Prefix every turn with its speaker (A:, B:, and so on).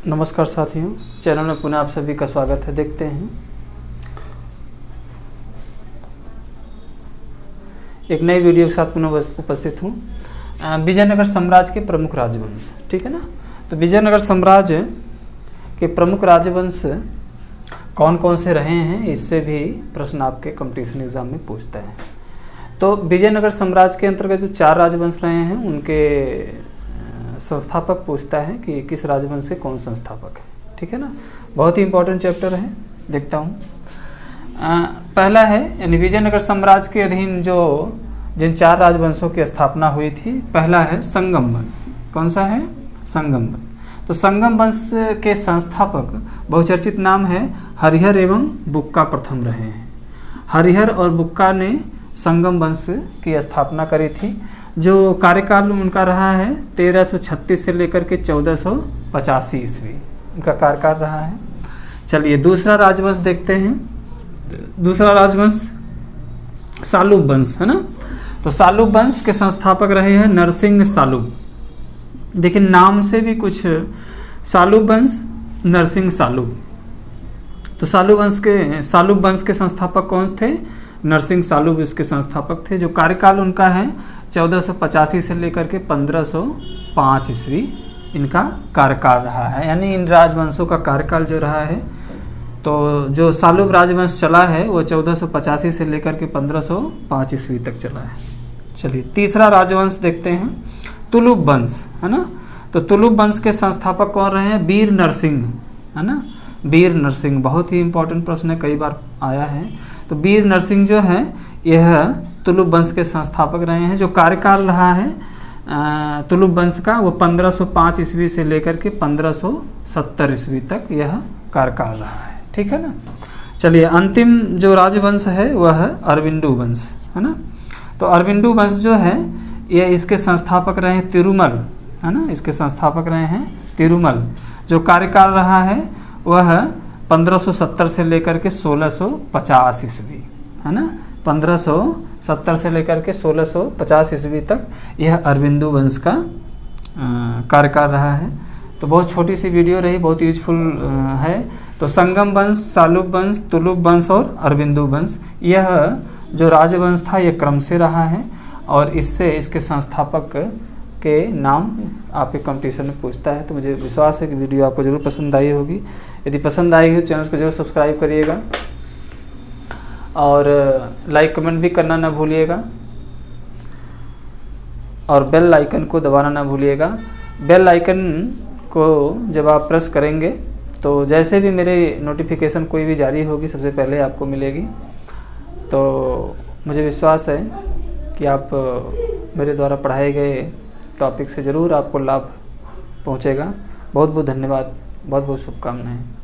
A: नमस्कार साथियों, चैनल में पुनः आप सभी का स्वागत है। देखते हैं एक नई वीडियो के साथ पुनः उपस्थित हूँ। विजयनगर साम्राज्य के प्रमुख राजवंश, ठीक है ना। तो विजयनगर साम्राज्य के प्रमुख राजवंश कौन कौन से रहे हैं, इससे भी प्रश्न आपके कंपटीशन एग्जाम में पूछता है। तो विजयनगर साम्राज्य के अंतर्गत जो 4 राजवंश रहे हैं उनके संस्थापक पूछता है कि किस राजवंश से कौन संस्थापक है, ठीक है ना। बहुत ही इंपॉर्टेंट चैप्टर है, देखता हूँ। पहला है यानी विजयनगर साम्राज्य के अधीन जिन 4 राजवंशों की स्थापना हुई थी, पहला है संगम वंश। कौन सा है? संगम वंश। तो संगम वंश के संस्थापक बहुचर्चित नाम है हरिहर एवं बुक्का प्रथम रहे हैं। हरिहर और बुक्का ने संगम वंश की स्थापना करी थी। जो कार्यकाल उनका रहा है 1336 से लेकर के 1485 ईस्वी उनका कार्यकाल रहा है। चलिए दूसरा राजवंश देखते हैं। दूसरा राजवंश सालुब वंश है ना। तो सालुब वंश के संस्थापक रहे हैं नरसिंह सालुब। देखिए नाम से भी कुछ, सालुब वंश, नरसिंह सालुब। तो सालुब वंश के संस्थापक कौन थे? नरसिंह सालुब इसके संस्थापक थे। जो कार्यकाल उनका है 1485 से लेकर के 1505 ईस्वी इनका कार्यकाल रहा है। यानी इन राजवंशों का कार्यकाल जो रहा है, तो जो सालुब राजवंश चला है वो 1485 से लेकर के 1505 वीं तक चला है। चलिए तीसरा राजवंश देखते हैं, तुलुब वंश है ना। तो तुलुब वंश के संस्थापक कौन रहे हैं? वीर नरसिंह है ना। वीर नरसिंह बहुत ही इंपॉर्टेंट प्रश्न है, कई बार आया है। तो वीर नरसिंह जो है यह तुलुब वंश के संस्थापक रहे हैं। जो कार्यकाल रहा है तुलुब वंश का वो 1505 ईस्वी से लेकर के 1570 ईस्वी तक यह कार्यकाल रहा है, ठीक है ना। चलिए अंतिम जो राजवंश है वह है अरविंदु वंश है ना। तो अरविंदु वंश जो है ये इसके संस्थापक रहे हैं तिरुमल है ना। इसके संस्थापक रहे हैं तिरुमल। जो कार्यकाल रहा है वह 1570 से लेकर के 1650 ईस्वी है ना। 1570 से लेकर के 1650 ईस्वी तक यह अरविंदु वंश का कार्यकाल रहा है। तो बहुत छोटी सी वीडियो रही, बहुत यूजफुल है। तो संगम वंश, सालुब वंश, तुलुब वंश और अरविंदु वंश, यह जो राजवंश था यह क्रम से रहा है और इससे इसके संस्थापक के नाम आपके कंपटीशन में पूछता है। तो मुझे विश्वास है कि वीडियो आपको जरूर पसंद आई होगी। यदि पसंद आई हो चैनल को जरूर सब्सक्राइब करिएगा और लाइक कमेंट भी करना ना भूलिएगा और बेल आइकन को दबाना ना भूलिएगा। बेल आइकन को जब आप प्रेस करेंगे तो जैसे भी मेरे नोटिफिकेशन कोई भी जारी होगी सबसे पहले आपको मिलेगी। तो मुझे विश्वास है कि आप मेरे द्वारा पढ़ाए गए टॉपिक से ज़रूर आपको लाभ पहुंचेगा। बहुत बहुत धन्यवाद, बहुत बहुत शुभकामनाएं।